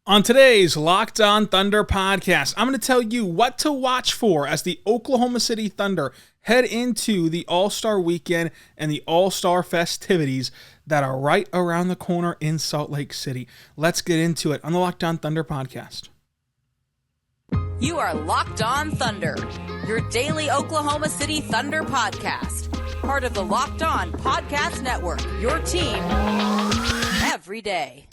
On today's Locked On Thunder podcast, I'm going to tell you what to watch for as the Oklahoma City Thunder head into the All-Star weekend and the All-Star festivities that are right around the corner in Salt Lake City. Let's get into it on the Locked On Thunder podcast. You are Locked On Thunder, your daily Oklahoma City Thunder podcast. Part of the Locked On Podcast Network, your team every day.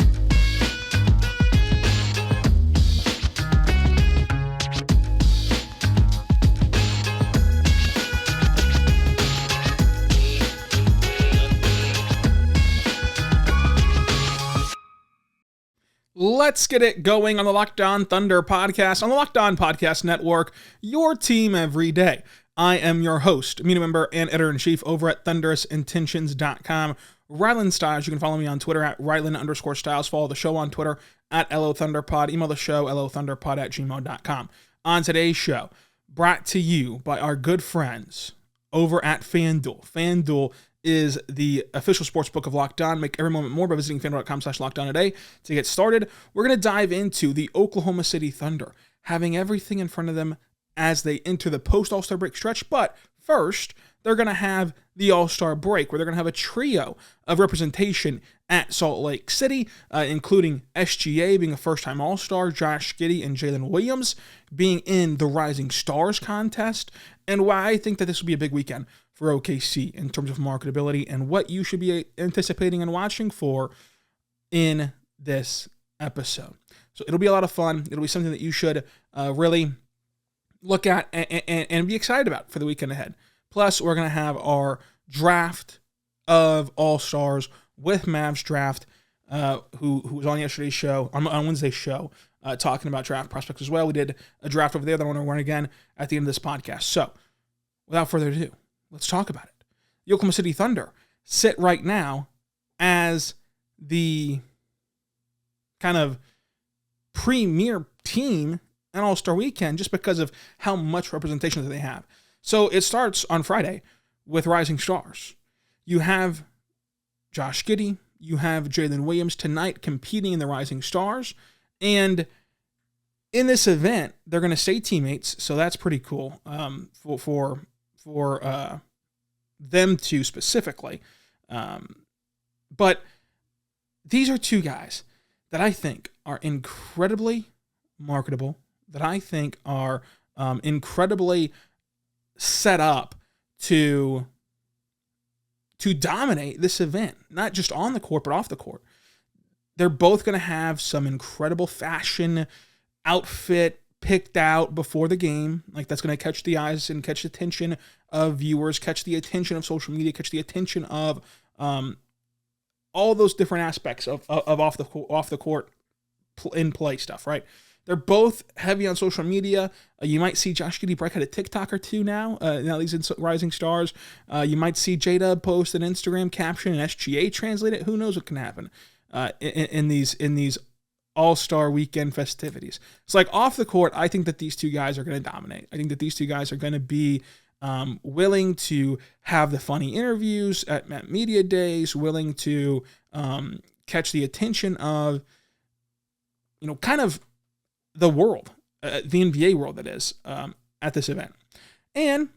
Let's get it going on the Locked On Thunder podcast, on the Locked On Podcast Network, your team every day. I am your host, media member and editor-in-chief over at thunderousintentions.com, Rylan Stiles. You can follow me on Twitter at Rylan_Stiles. Follow the show on Twitter at LOThunderPod. Email the show, LOThunderPod@gmail.com. On today's show, brought to you by our good friends over at FanDuel. FanDuel is the official sportsbook of Locked On. Make every moment more by visiting FanDuel.com/LockedOn today. To get started, we're going to dive into the Oklahoma City Thunder, having everything in front of them as they enter the post-All-Star break stretch. But first, they're going to have the All-Star break, where they're going to have a trio of representation at Salt Lake City, including SGA being a first-time All-Star, Josh Giddey and Jalen Williams being in the Rising Stars contest, and why I think that this will be a big weekend for OKC in terms of marketability and what you should be anticipating and watching for in this episode. So it'll be a lot of fun. It'll be something that you should really look at and be excited about for the weekend ahead. Plus, we're going to have our draft of All-Stars with Mavs Draft, who was on yesterday's show, on Wednesday's show, talking about draft prospects as well. We did a draft over there that I want to run again at the end of this podcast. So, without further ado, let's talk about it. The Oklahoma City Thunder sit right now as the kind of premier team in All-Star Weekend just because of how much representation that they have. So it starts on Friday with Rising Stars. You have Josh Giddey, you have Jalen Williams tonight competing in the Rising Stars, and in this event, they're going to stay teammates, so that's pretty cool for them two specifically. But these are two guys that I think are incredibly marketable, that I think are incredibly set up to dominate this event, not just on the court, but off the court. They're both going to have some incredible fashion outfit picked out before the game. Like, that's going to catch the eyes and catch the attention of viewers, catch the attention of social media, catch the attention of all those different aspects of off the court in play stuff, right? They're both heavy on social media. You might see Josh Giddey break out a TikTok or two now. Now he's in Rising Stars. You might see J-Dub post an Instagram caption and SGA translate it. Who knows what can happen in these All-Star weekend festivities. It's like off the court, I think that these two guys are going to dominate. I think that these two guys are going to be willing to have the funny interviews at media days, willing to catch the attention of, kind of the world, the NBA world that is, at this event. And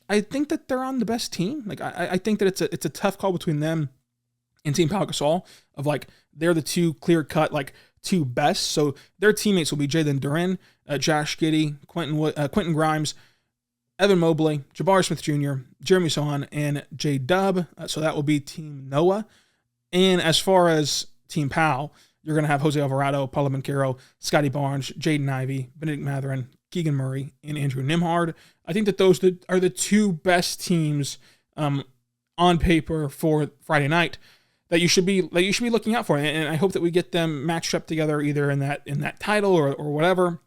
I think that they're on the best team. Like, I think that it's a tough call between them and Team Pau Gasol of, like, they're the two clear-cut, like, two best. So their teammates will be Jalen Duren, Josh Giddey, Quentin Grimes, Evan Mobley, Jabari Smith Jr., Jeremy Sohan, and J-Dub. So that will be Team Noah. And as far as Team Pau, you're going to have Jose Alvarado, Paulo Banchero, Scotty Barnes, Jaden Ivey, Benedict Mathurin, Keegan Murray, and Andrew Nembhard. I think that those are the two best teams on paper for Friday night that you should be looking out for. And I hope that we get them matched up together either in that title or whatever.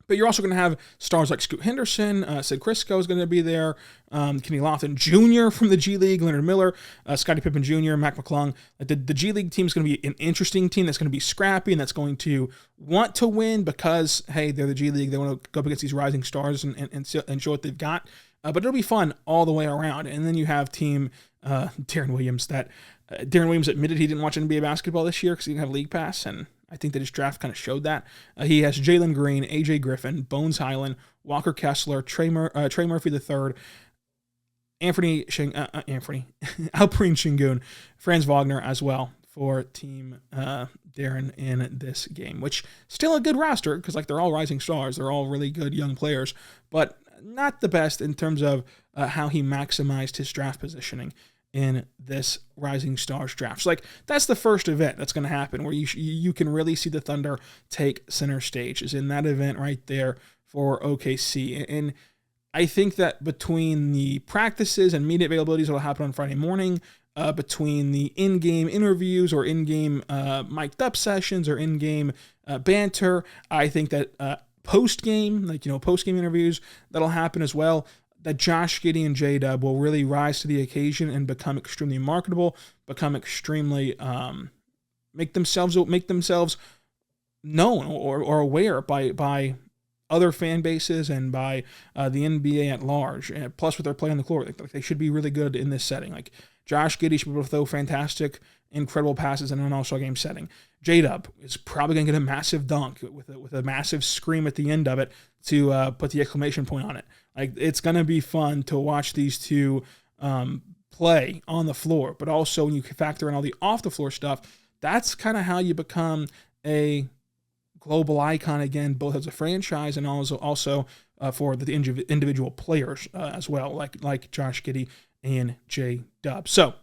But you're also going to have stars like Scoot Henderson, Sid Crisco is going to be there, Kenny Lofton Jr. from the G League, Leonard Miller, Scottie Pippen Jr., Mac McClung. The G League team is going to be an interesting team that's going to be scrappy and that's going to want to win because, hey, they're the G League. They want to go up against these rising stars and show what they've got. But it'll be fun all the way around. And then you have Team Deron Williams. Deron Williams admitted he didn't watch NBA basketball this year because he didn't have League Pass, and I think that his draft kind of showed that. He has Jalen Green, AJ Griffin, Bones Highland, Walker Kessler, Trey Murphy III, Alperen Şengün, Franz Wagner as well for Team Darren in this game, which still a good roster because like they're all rising stars. They're all really good young players, but not the best in terms of how he maximized his draft positioning in this Rising Stars draft. So like that's the first event that's going to happen where you can really see the Thunder take center stage is in that event right there for OKC. And I think that between the practices and media availabilities that will happen on Friday morning, between the in-game interviews or in-game mic'd up sessions or in-game banter, I think that post-game interviews that'll happen as well, that Josh Giddey and J-Dub will really rise to the occasion and become extremely marketable, become extremely, make themselves known or aware by other fan bases and by the NBA at large. And plus, with their play on the floor, they should be really good in this setting. Like Josh Giddey should be able to throw fantastic, incredible passes in an all-star game setting. J-Dub is probably going to get a massive dunk with a massive scream at the end of it to put the exclamation point on it. Like it's going to be fun to watch these two play on the floor, but also when you factor in all the off-the-floor stuff, that's kind of how you become a global icon again, both as a franchise and also for the individual players as well, like Josh Giddey and J-Dub. So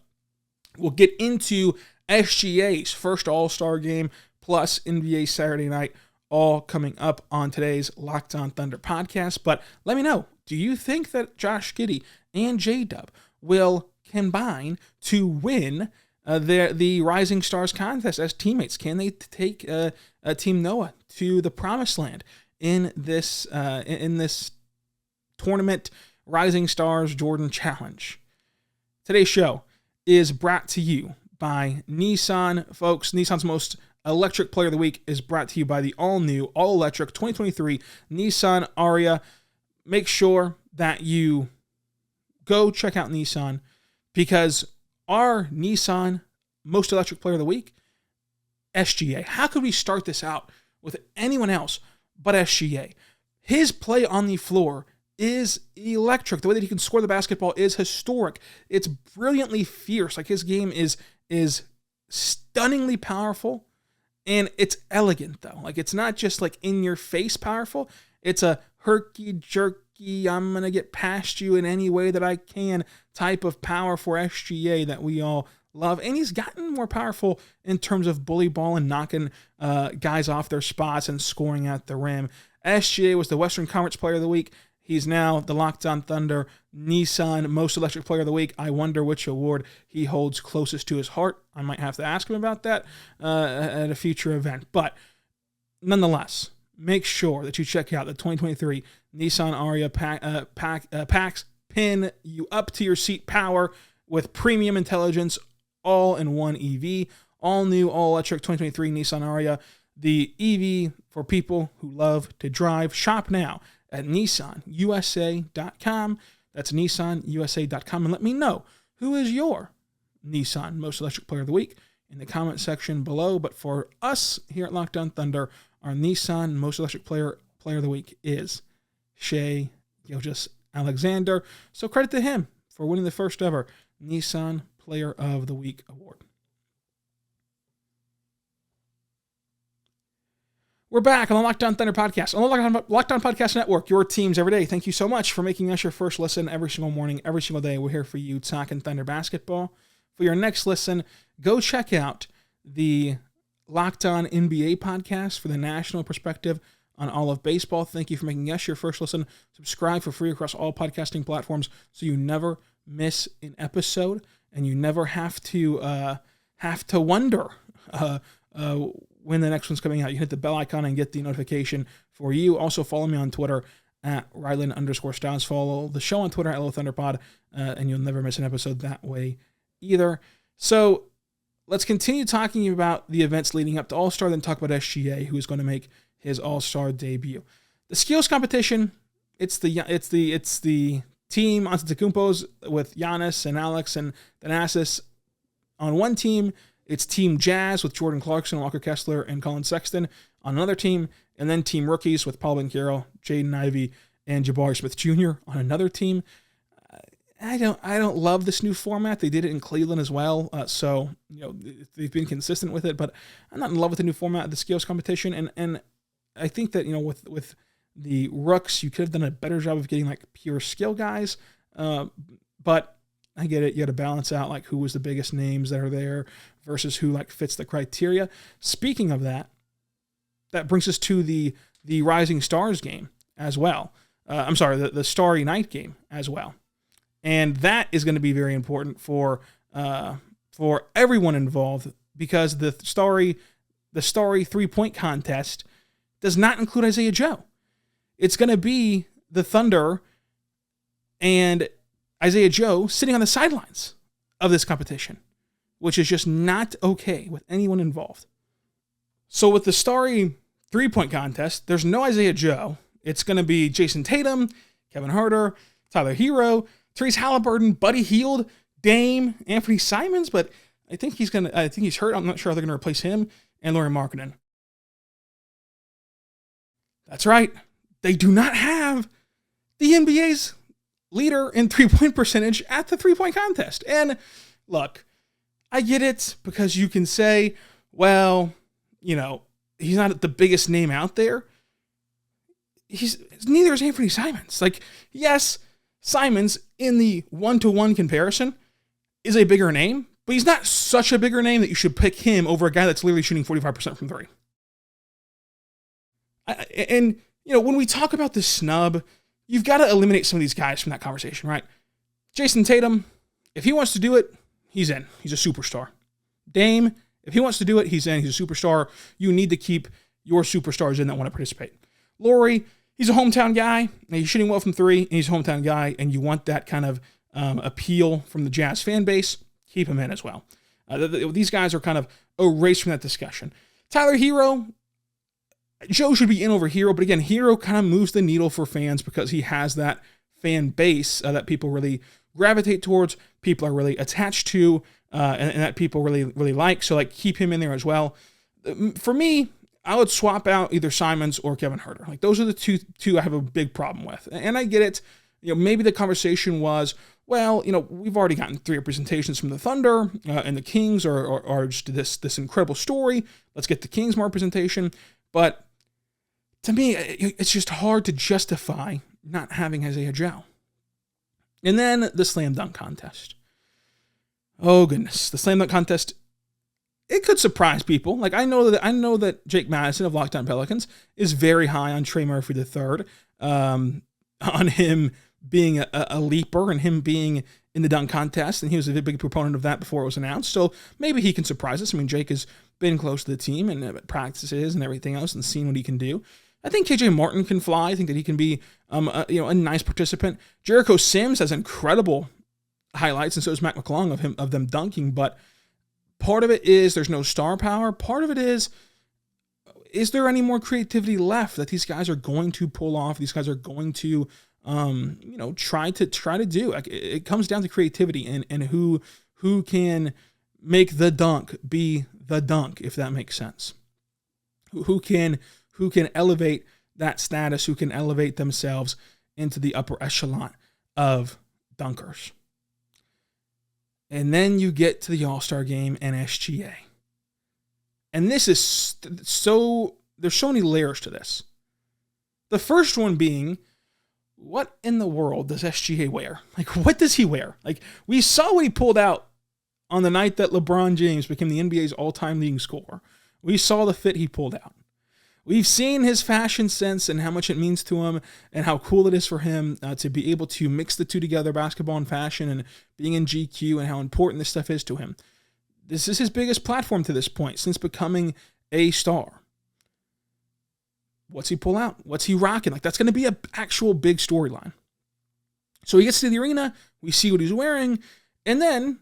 we'll get into SGA's first All-Star game plus NBA Saturday night all coming up on today's Locked On Thunder podcast. But let me know, do you think that Josh Giddey and J-Dub will combine to win the Rising Stars contest as teammates? Can they take Team Noah to the promised land in this tournament Rising Stars Jordan Challenge? Today's show is brought to you by Nissan, folks. Nissan's most electric player of the week is brought to you by the all-new, all-electric 2023 Nissan Ariya. Make sure that you go check out Nissan because our Nissan most electric player of the week, SGA. How could we start this out with anyone else but SGA? His play on the floor is electric. The way that he can score the basketball is historic. It's brilliantly fierce. Like his game is stunningly powerful, and it's elegant though. Like it's not just like in your face powerful. It's a herky jerky, I'm gonna get past you in any way that I can type of power for SGA that we all love. And he's gotten more powerful in terms of bully ball and knocking guys off their spots and scoring at the rim. SGA was the Western Conference Player of the Week. He's now the Locked On Thunder Nissan Most Electric Player of the Week. I wonder which award he holds closest to his heart. I might have to ask him about that at a future event. But nonetheless, make sure that you check out the 2023 Nissan Ariya packs. Pin you up to your seat power with premium intelligence, all in one EV. All new, all electric 2023 Nissan Ariya. The EV for people who love to drive. Shop now at nissanusa.com. That's nissanusa.com. And let me know who is your Nissan Most Electric Player of the Week in the comment section below. But for us here at Locked On Thunder, our Nissan Most Electric Player of the Week is Shai Gilgeous-Alexander. So credit to him for winning the first ever Nissan Player of the Week award. We're back on the Locked On Thunder podcast, on the Locked On Podcast Network, your teams every day. Thank you so much for making us your first listen every single morning, every single day. We're here for you talking Thunder basketball. For your next listen, go check out the Locked On NBA podcast for the national perspective on all of baseball. Thank you for making us your first listen. Subscribe for free across all podcasting platforms so you never miss an episode and you never have to wonder when the next one's coming out. You hit the bell icon and get the notification for you. Also follow me on Twitter at Ryland_Styles. Follow the show on Twitter at LoThunderPod, and you'll never miss an episode that way either. So let's continue talking about the events leading up to All-Star, then talk about SGA, who is going to make his All-Star debut. The skills competition, it's the team Antetokounmpo's with Giannis and Alex and Thanasis on one team. It's Team Jazz with Jordan Clarkson, Walker Kessler, and Colin Sexton on another team, and then Team Rookies with Paul Banchero, Jaden Ivey, and Jabari Smith Jr. on another team. I don't love this new format. They did it in Cleveland as well, so they've been consistent with it. But I'm not in love with the new format of the skills competition, and I think that with the Rooks, you could have done a better job of getting like pure skill guys. But I get it. You got to balance out like who was the biggest names that are there versus who like fits the criteria. Speaking of that, that brings us to the Rising Stars game as well. The Starry Night game as well. And that is going to be very important for everyone involved, because the Starry 3-point contest does not include Isaiah Joe. It's going to be the Thunder and Isaiah Joe sitting on the sidelines of this competition, which is just not okay with anyone involved. So with the Starry 3-point contest, there's no Isaiah Joe. It's going to be Jason Tatum, Kevin Huerter, Tyler Hero, Therese Halliburton, Buddy Hield, Dame, Anthony Simons, but I think he's hurt. I'm not sure how they're going to replace him, and Lauri Markkanen. That's right. They do not have the NBA's leader in 3-point percentage at the 3-point contest. And look, I get it, because you can say, well, he's not the biggest name out there. Neither is Anthony Simons. Like, yes, Simons in the 1-to-1 comparison is a bigger name, but he's not such a bigger name that you should pick him over a guy that's literally shooting 45% from three. When we talk about the snub, you've got to eliminate some of these guys from that conversation, right? Jason Tatum, if he wants to do it, he's in. He's a superstar. Dame, if he wants to do it, he's in. He's a superstar. You need to keep your superstars in that want to participate. Lauri, he's a hometown guy. He's shooting well from three, and he's a hometown guy, and you want that kind of appeal from the Jazz fan base. Keep him in as well. These guys are kind of erased from that discussion. Tyler Hero, Joe should be in over Hero, but again, Hero kind of moves the needle for fans because he has that fan base that people really gravitate towards, people are really attached to, and that people really, really like. So, keep him in there as well. For me, I would swap out either Simons or Kevin Huerter. Those are the two I have a big problem with. And I get it. Maybe the conversation was, well, we've already gotten 3 representations from the Thunder, and the Kings are just this incredible story. Let's get the Kings more representation. But to me, it's just hard to justify not having Isaiah Joe. And then the slam dunk contest. Oh goodness, the slam dunk contest. It could surprise people. I know that Jake Madison of Locked On Pelicans is very high on Trey Murphy III, on him being a leaper and him being in the dunk contest, and he was a big proponent of that before it was announced. So maybe he can surprise us. I mean, Jake has been close to the team and practices and everything else, and seen what he can do. I think KJ Martin can fly. I think that he can be a nice participant. Jericho Sims has incredible highlights, and so is Mac McClung of them dunking. But part of it is there's no star power. Part of it is there any more creativity left that these guys are going to pull off? These guys are going to try to do. It comes down to creativity and who can make the dunk be the dunk, if that makes sense. Who can elevate that status, who can elevate themselves into the upper echelon of dunkers. And then you get to the All-Star Game and SGA. And this is there's so many layers to this. The first one being, what in the world does SGA wear? What does he wear? We saw what he pulled out on the night that LeBron James became the NBA's all-time leading scorer. We saw the fit he pulled out. We've seen his fashion sense and how much it means to him and how cool it is for him to be able to mix the two together, basketball and fashion, and being in GQ, and how important this stuff is to him. This is his biggest platform to this point since becoming a star. What's he pull out? What's he rocking? That's going to be an actual big storyline. So he gets to the arena, we see what he's wearing, and then,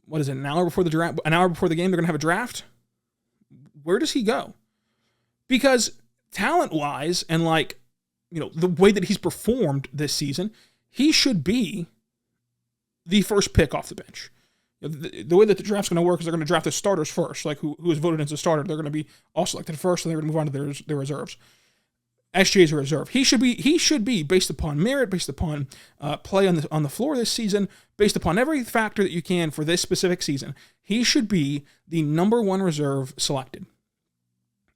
what is it, an hour before the game, they're going to have a draft? Where does he go? Because talent-wise and the way that he's performed this season, he should be the first pick off the bench. The way that the draft's going to work is they're going to draft the starters first, like who is voted as a starter. They're going to be all selected first, and they're going to move on to their reserves. SGA is a reserve. He should be based upon merit, based upon play on the floor this season, based upon every factor that you can for this specific season. He should be the number one reserve selected.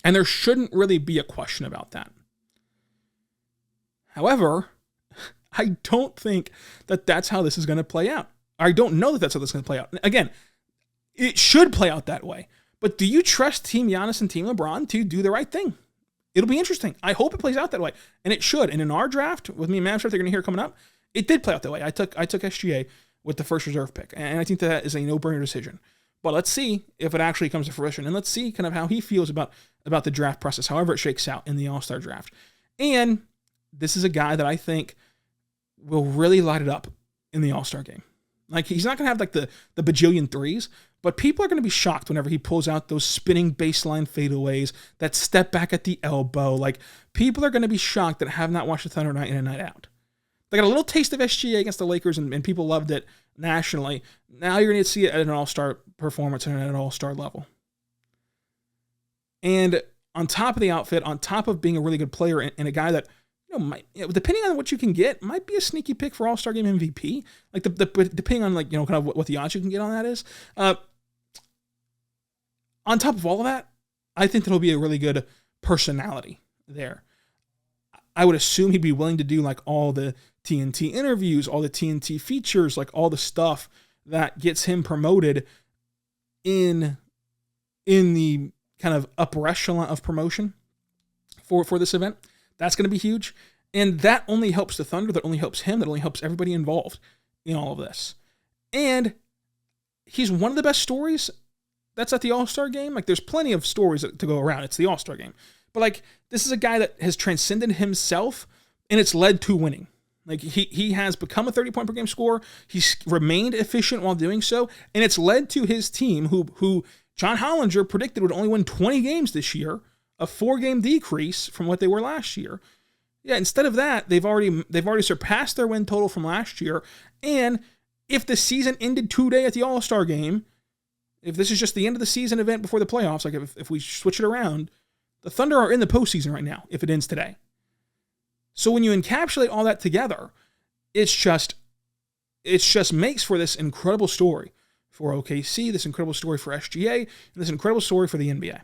And there shouldn't really be a question about that. However, I don't think that that's how this is going to play out. I don't know that that's how this is going to play out. Again, it should play out that way. But do you trust Team Giannis and Team LeBron to do the right thing? It'll be interesting. I hope it plays out that way. And it should. And in our draft, with me and Mavs draft, they're going to hear coming up, it did play out that way. I took SGA with the first reserve pick. And I think that is a no-brainer decision. But let's see if it actually comes to fruition. And let's see kind of how he feels about the draft process, however it shakes out in the All-Star draft. And this is a guy that I think will really light it up in the All-Star game. Like, he's not going to have like the bajillion threes, but people are going to be shocked whenever he pulls out those spinning baseline fadeaways, that step back at the elbow. Like, people are going to be shocked that have not watched the Thunder night in and night out. They got a little taste of SGA against the Lakers, and people loved it nationally. Now you're going to see it at an all-star performance and at an all-star level. And on top of the outfit, on top of being a really good player and a guy that, might, depending on what you can get, might be a sneaky pick for All-Star Game MVP. Like depending on kind of what the odds you can get on that is. On top of all of that, I think that'll be a really good personality there. I would assume he'd be willing to do like all the TNT interviews, all the TNT features, like all the stuff that gets him promoted in the kind of upper echelon of promotion for this event. That's going to be huge. And that only helps the Thunder. That only helps him. That only helps everybody involved in all of this. And he's one of the best stories that's at the All-Star game. Like, there's plenty of stories to go around. It's the All-Star game. But, like, this is a guy that has transcended himself, and it's led to winning. Like, he has become a 30-point per game scorer. He's remained efficient while doing so, and it's led to his team, who John Hollinger predicted would only win 20 games this year, a 4-game decrease from what they were last year. Yeah, instead of that, they've already surpassed their win total from last year. And if the season ended today at the All-Star game, if this is just the end of the season event before the playoffs, like if we switch it around, the Thunder are in the postseason right now, if it ends today. So when you encapsulate all that together, it just makes for this incredible story for OKC, this incredible story for SGA, and this incredible story for the NBA.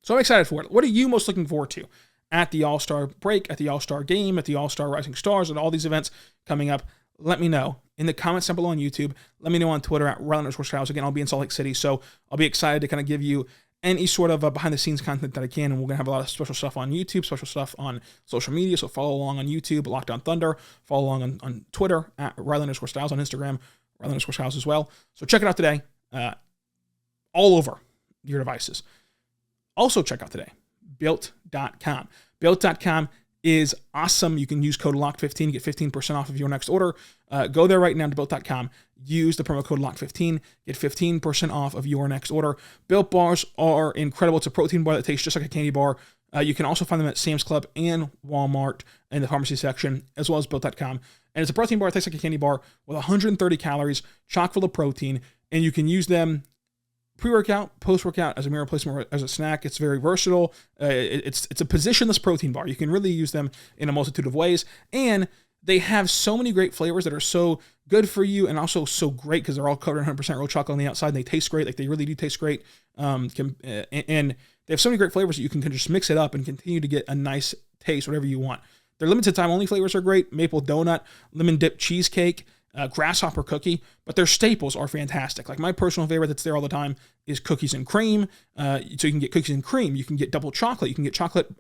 So I'm excited for it. What are you most looking forward to at the All-Star break, at the All-Star game, at the All-Star Rising Stars, and all these events coming up? Let me know in the comments down below on YouTube. Let me know on Twitter at @Ryland_Styles. Again, I'll be in Salt Lake City, so I'll be excited to kind of give you any sort of behind-the-scenes content that I can, and we're going to have a lot of special stuff on YouTube, special stuff on social media, so follow along on YouTube, Locked On Thunder. Follow along on Twitter at @Ryland_Styles, on Instagram, Ryland_Styles as well. So check it out today, all over your devices. Also check out today, Built.com. Built.com is awesome. You can use code LOCK15 to get 15% off of your next order. Go there right now to Built.com. Use the promo code LOCK15. Get 15% off of your next order. Built bars are incredible. It's a protein bar that tastes just like a candy bar. You can also find them at Sam's Club and Walmart in the pharmacy section, as well as Built.com. And it's a protein bar that tastes like a candy bar with 130 calories, chock full of protein, and you can use them pre-workout, post-workout, as a meal replacement, as a snack. It's very versatile. It's a positionless protein bar. You can really use them in a multitude of ways. And they have so many great flavors that are so good for you and also so great because they're all covered in 100% real chocolate on the outside. And they taste great. Like, they really do taste great. And they have so many great flavors that you can just mix it up and continue to get a nice taste, whatever you want. Their limited time only flavors are great. Maple donut, lemon dip cheesecake, grasshopper cookie, but their staples are fantastic. Like, my personal favorite that's there all the time is cookies and cream. So you can get cookies and cream. You can get double chocolate. You can get chocolate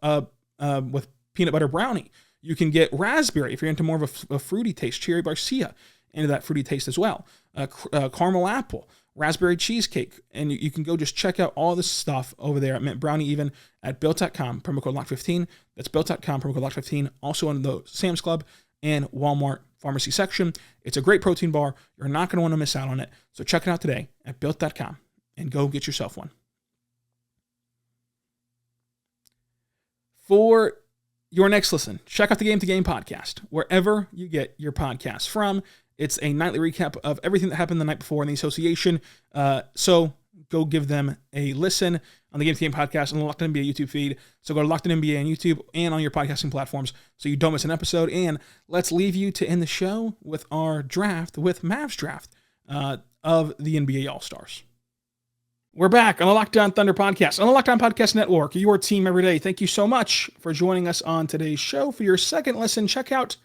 with peanut butter brownie. You can get raspberry if you're into more of a fruity taste. Cherry barcia into that fruity taste as well. Caramel apple, raspberry cheesecake, and you can go just check out all this stuff over there at Mint Brownie, even at Built.com, promo code LOCK15. That's Built.com, promo code LOCK15. Also in the Sam's Club and Walmart pharmacy section. It's a great protein bar. You're not going to want to miss out on it. So check it out today at Built.com and go get yourself one. For your next listen, check out the Game to Game podcast, wherever you get your podcasts from. It's a nightly recap of everything that happened the night before in the association. So go give them a listen on the Game to Game podcast and the Locked On NBA YouTube feed. So go to Locked On NBA on YouTube and on your podcasting platforms so you don't miss an episode. And let's leave you to end the show with our draft, with Mavs draft of the NBA All-Stars. We're back on the Locked On Thunder podcast, on the Locked On Podcast Network, your team every day. Thank you so much for joining us on today's show. For your second listen, check out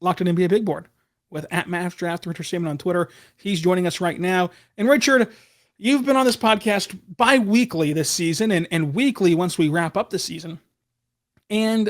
Locked On NBA Big Board with @MavsDraft, Richard Stamen on Twitter. He's joining us right now. And Richard, you've been on this podcast bi-weekly this season and weekly once we wrap up the season. And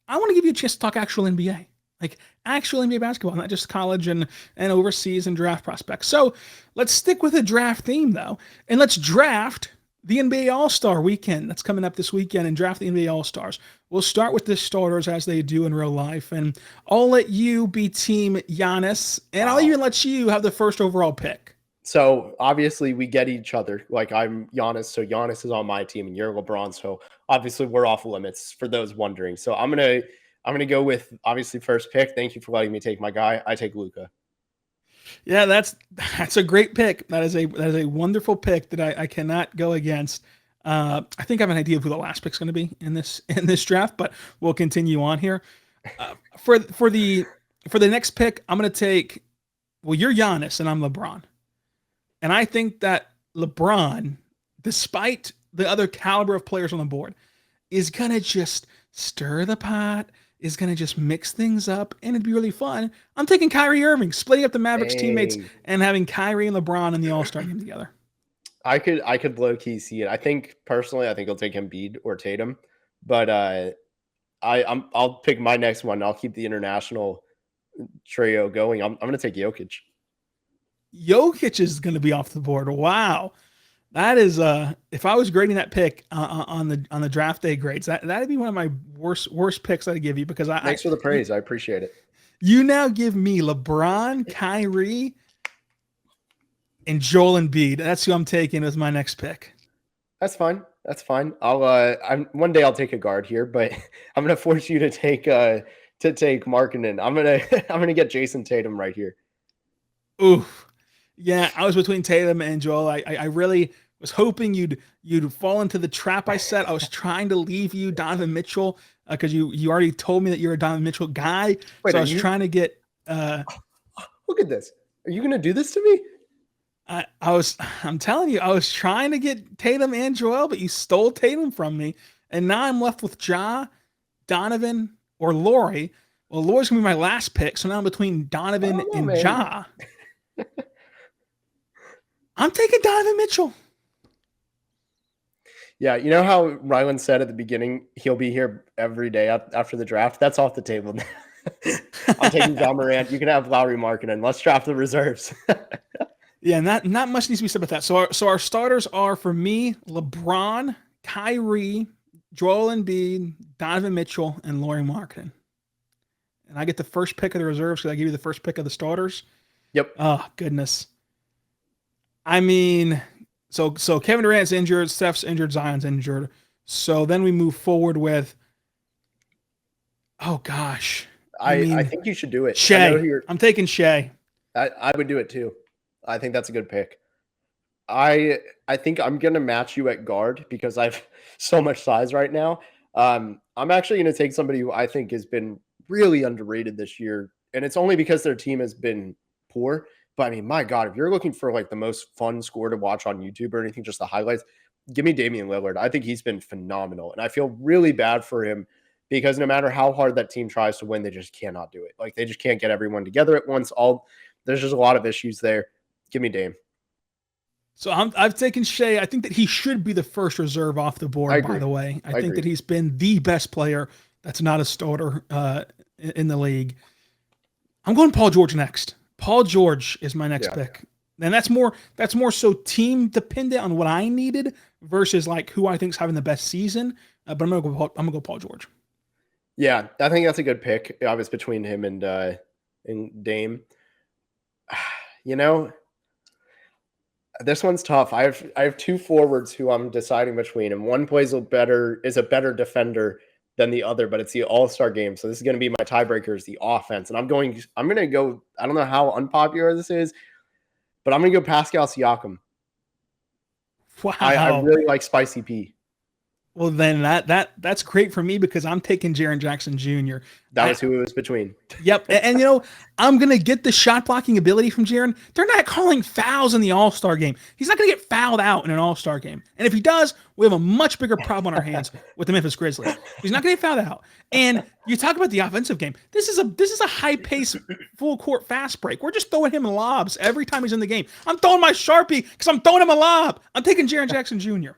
I want to give you a chance to talk actual NBA, like actual NBA basketball, not just college and overseas and draft prospects. So let's stick with a draft theme, though, and let's draft the NBA All-Star weekend that's coming up this weekend and draft the NBA All-Stars. We'll start with the starters as they do in real life, and I'll let you be Team Giannis, and I'll even let you have the first overall pick. So obviously we get each other. Like I'm Giannis, so Giannis is on my team, and you're LeBron. So obviously we're off limits for those wondering. So I'm gonna go with obviously first pick. Thank you for letting me take my guy. I take Luka. Yeah, that's a great pick. That is a wonderful pick that I cannot go against. I think I have an idea of who the last pick is going to be in this draft, but we'll continue on here. For the next pick, I'm going to take. Well, you're Giannis and I'm LeBron, and I think that LeBron, despite the other caliber of players on the board, is going to just stir the pot. Is going to just mix things up, and it'd be really fun. I'm taking Kyrie Irving, splitting up the Mavericks teammates and having Kyrie and LeBron in the All-Star game together. I could low-key see it. I think personally, I'll take Embiid or Tatum, but I'll pick my next one. I'll keep the international trio going. I'm going to take Jokic. Jokic is going to be off the board. Wow. That is, if I was grading that pick on the draft day grades, that'd be one of my worst picks I'd give you because thanks for the praise. I appreciate it. You now give me LeBron, Kyrie, and Joel Embiid. That's who I'm taking as my next pick. That's fine. One day I'll take a guard here, but I'm gonna force you to take Markkanen. I'm gonna get Jason Tatum right here. Oof. Yeah, I was between Tatum and Joel. I really was hoping you'd fall into the trap I set. I was trying to leave you Donovan Mitchell because you already told me that you're a Donovan Mitchell guy. Wait, so I was trying to get. Look at this. Are you gonna do this to me? I'm telling you, I was trying to get Tatum and Joel, but you stole Tatum from me, and now I'm left with Ja, Donovan, or Laurie. Well, Laurie's gonna be my last pick, so now I'm between Donovan and man. Ja. I'm taking Donovan Mitchell. Yeah, you know how Rylan said at the beginning he'll be here every day after the draft? That's off the table now. I'm taking Ja Morant. You can have Lowry Markkanen. Let's draft the reserves. Yeah, not much needs to be said about that. So our starters are, for me, LeBron, Kyrie, Joel Embiid, Donovan Mitchell, and Lauri Markkanen. And I get the first pick of the reserves because I give you the first pick of the starters. Yep. Oh, goodness. I mean, so Kevin Durant's injured, Steph's injured, Zion's injured. So then we move forward with, oh gosh. I think you should do it. Shai. I'm taking Shai. I would do it too. I think that's a good pick. I think I'm going to match you at guard because I have so much size right now. I'm actually going to take somebody who I think has been really underrated this year. And it's only because their team has been poor. But I mean, my God, if you're looking for like the most fun score to watch on YouTube or anything, just the highlights, give me Damian Lillard. I think he's been phenomenal. And I feel really bad for him because no matter how hard that team tries to win, they just cannot do it. Like they just can't get everyone together at once. There's just a lot of issues there. Give me Dame. So I've taken Shai. I think that he should be the first reserve off the board, by the way. I think that he's been the best player that's not a starter in the league. I'm going Paul George next. Paul George is my next pick. And that's more so team dependent on what I needed versus like who I think is having the best season. But I'm gonna go Paul George. Yeah, I think that's a good pick. I was between him and Dame. You know, this one's tough. I have two forwards who I'm deciding between, and one is a better defender than the other, but it's the All-Star game. So this is going to be my tiebreaker is the offense. And I'm going to go, I don't know how unpopular this is, but I'm going to go Pascal Siakam. Wow. I really like Spicy P. Well, then that's great for me because I'm taking Jaren Jackson Jr. That was who it was between. Yep. And I'm going to get the shot blocking ability from Jaren. They're not calling fouls in the All-Star game. He's not going to get fouled out in an All-Star game. And if he does, we have a much bigger problem on our hands with the Memphis Grizzlies. He's not going to get fouled out. And you talk about the offensive game. This is a high-pace, full-court fast break. We're just throwing him lobs every time he's in the game. I'm throwing my Sharpie because I'm throwing him a lob. I'm taking Jaren Jackson Jr.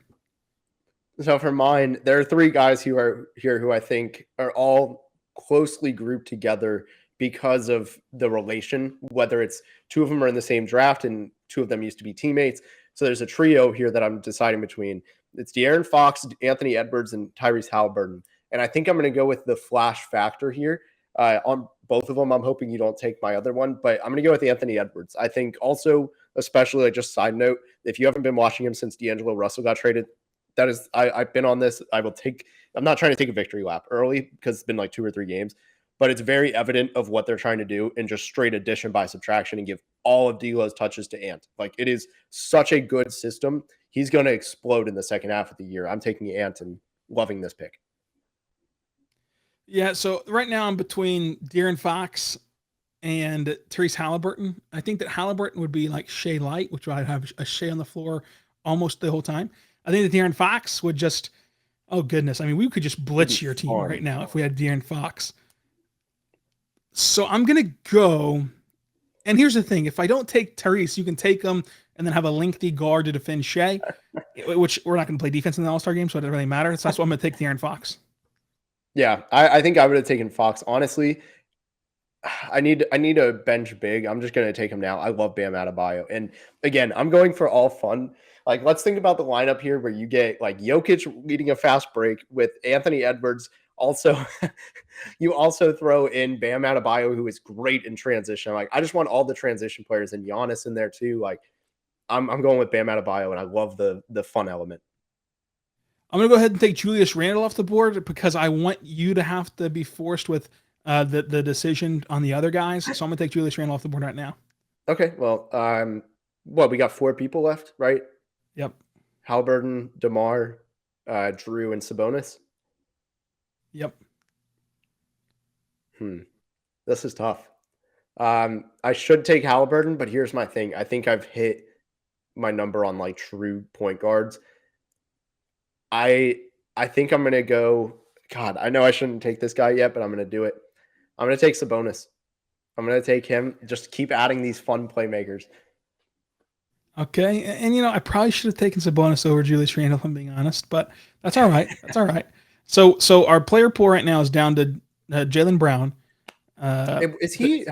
So for mine, there are three guys who are here who I think are all closely grouped together because of the relation, whether it's two of them are in the same draft and two of them used to be teammates. So there's a trio here that I'm deciding between. It's De'Aaron Fox, Anthony Edwards, and Tyrese Halliburton. And I think I'm going to go with the flash factor here. On both of them, I'm hoping you don't take my other one, but I'm going to go with Anthony Edwards. I think also, especially like just side note, if you haven't been watching him since D'Angelo Russell got traded, that is, I've been on this. I'm not trying to take a victory lap early because it's been like 2 or 3 games, but it's very evident of what they're trying to do and just straight addition by subtraction and give all of D'Lo's touches to Ant. Like it is such a good system. He's going to explode in the second half of the year. I'm taking Ant and loving this pick. Yeah. So right now I'm between De'Aaron Fox and Tyrese Halliburton. I think that Halliburton would be like Shai Light, which I'd have a Shai on the floor almost the whole time. I think that De'Aaron Fox would just, oh goodness. I mean, we could just blitz your team right now if we had De'Aaron Fox. So I'm going to go, and here's the thing. If I don't take Tyrese, you can take him and then have a lengthy guard to defend Shai, which we're not going to play defense in the All-Star game, so it doesn't really matter. So that's why I'm going to take De'Aaron Fox. Yeah, I think I would have taken Fox. Honestly, I need a bench big. I'm just going to take him now. I love Bam Adebayo. And again, I'm going for all fun. Like, let's think about the lineup here where you get like Jokic leading a fast break with Anthony Edwards. Also, you also throw in Bam Adebayo, who is great in transition. Like, I just want all the transition players and Giannis in there too. Like, I'm going with Bam Adebayo, and I love the fun element. I'm going to go ahead and take Julius Randle off the board because I want you to have to be forced with the decision on the other guys. So I'm going to take Julius Randle off the board right now. Okay, well, we got 4 people left, right? Yep. Halliburton, DeMar, Drew, and Sabonis. Yep. This is tough. I should take Halliburton, but here's my thing. I think I've hit my number on like true point guards. I think I'm going to go, God, I know I shouldn't take this guy yet, but I'm going to do it. I'm going to take Sabonis. I'm going to take him. Just keep adding these fun playmakers. Okay. And I probably should have taken Sabonis over Julius Randle, if I'm being honest, but that's all right. That's all right. So our player pool right now is down to Jaylen Brown. Is he?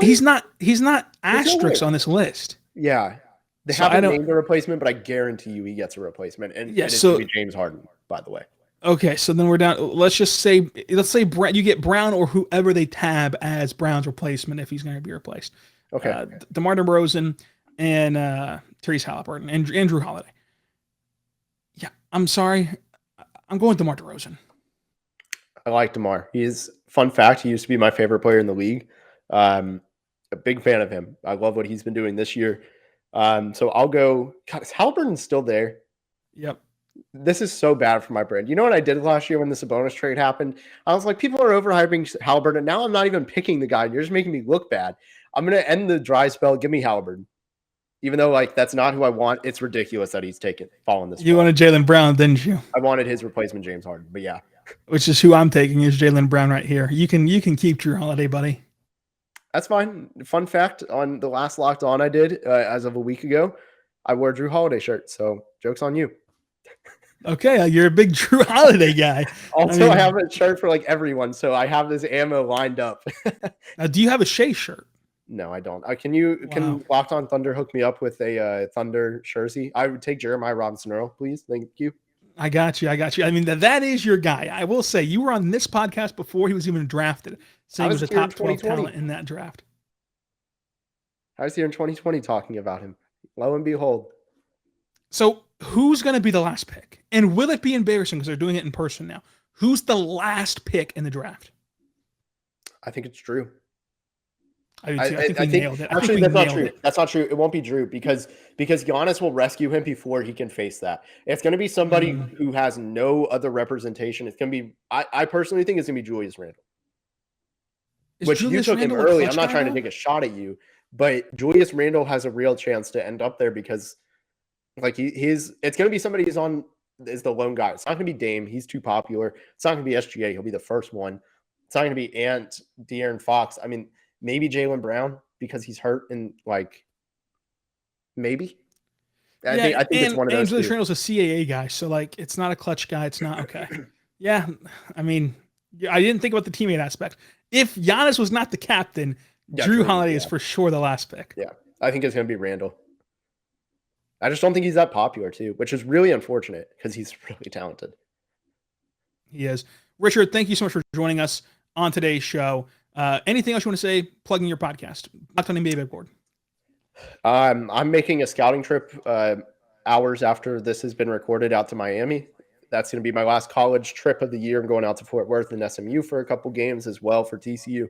He's not asterisk on this list. Yeah. They haven't named a replacement, but I guarantee you he gets a replacement. And it's going to be James Harden, by the way. Okay, so then we're down. Let's say you get Brown or whoever they tab as Brown's replacement if he's going to be replaced. Okay. DeMar DeRozan and Tyrese Halliburton and Drew Holiday. Yeah, I'm sorry. I'm going DeMar DeRozan. I like DeMar. Fun fact, he used to be my favorite player in the league. A big fan of him. I love what he's been doing this year. So I'll go. God, is Halliburton still there? Yep. This is so bad for my brand. You know what I did last year when the Sabonis trade happened? I was like, people are overhyping Halliburton. Now I'm not even picking the guy. You're just making me look bad. I'm going to end the dry spell. Give me Halliburton. Even though that's not who I want. It's ridiculous that he's fallen this. You wanted Jaylen Brown, didn't you? I wanted his replacement, James Harden. But yeah. Which is who I'm taking is Jaylen Brown right here. You can keep Drew Holiday, buddy. That's fine. Fun fact, on the last Locked On I did as of a week ago, I wore a Drew Holiday shirt. So joke's on you. Okay, you're a big Drew Holiday guy. Also, I have a shirt for everyone, so I have this ammo lined up. Do you have a Shea shirt? No, I don't. Can Locked On Thunder hook me up with a Thunder jersey? I would take Jeremiah Robinson-Earl, please. Thank you. I got you. I mean, that is your guy. I will say you were on this podcast before he was even drafted, saying he was a top 12 talent in that draft. I was here in 2020 talking about him. Lo and behold. So who's going to be the last pick? And will it be embarrassing because they're doing it in person now? Who's the last pick in the draft? I think it's Drew. I do too. I think we nailed it. Actually, that's not true. That's not true. It won't be Drew because Giannis will rescue him before he can face that. It's going to be somebody who has no other representation. It's going to be. I personally think it's going to be Julius Randle. Which you took him early. I'm not trying to take a shot at you, but Julius Randle has a real chance to end up there because, like, it's going to be somebody who's is the lone guy. It's not going to be Dame. He's too popular. It's not going to be SGA. He'll be the first one. It's not going to be Ant, De'Aaron Fox. I mean. Maybe Jalen Brown because he's hurt and like maybe. I think it's one of those. Julius Randle's a CAA guy, so like it's not a clutch guy. It's not okay. Yeah, I mean, I didn't think about the teammate aspect. If Giannis was not the captain, Drew Holiday is for sure the last pick. Yeah, I think it's going to be Randle. I just don't think he's that popular too, which is really unfortunate because he's really talented. He is. Richard, thank you so much for joining us on today's show. Anything else you want to say? Plugging your podcast, Locked On NBA Big Board. I'm making a scouting trip hours after this has been recorded out to Miami. That's going to be my last college trip of the year. I'm going out to Fort Worth and SMU for a couple games as well for TCU.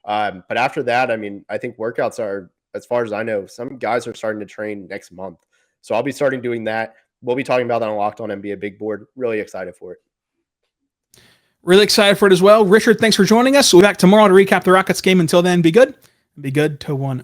But after that, I mean, I think workouts are, as far as I know, some guys are starting to train next month. So I'll be starting doing that. We'll be talking about that on Locked On NBA Big Board. Really excited for it. Really excited for it as well. Richard, thanks for joining us. We'll be back tomorrow to recap the Rockets game. Until then, be good. Be good to one.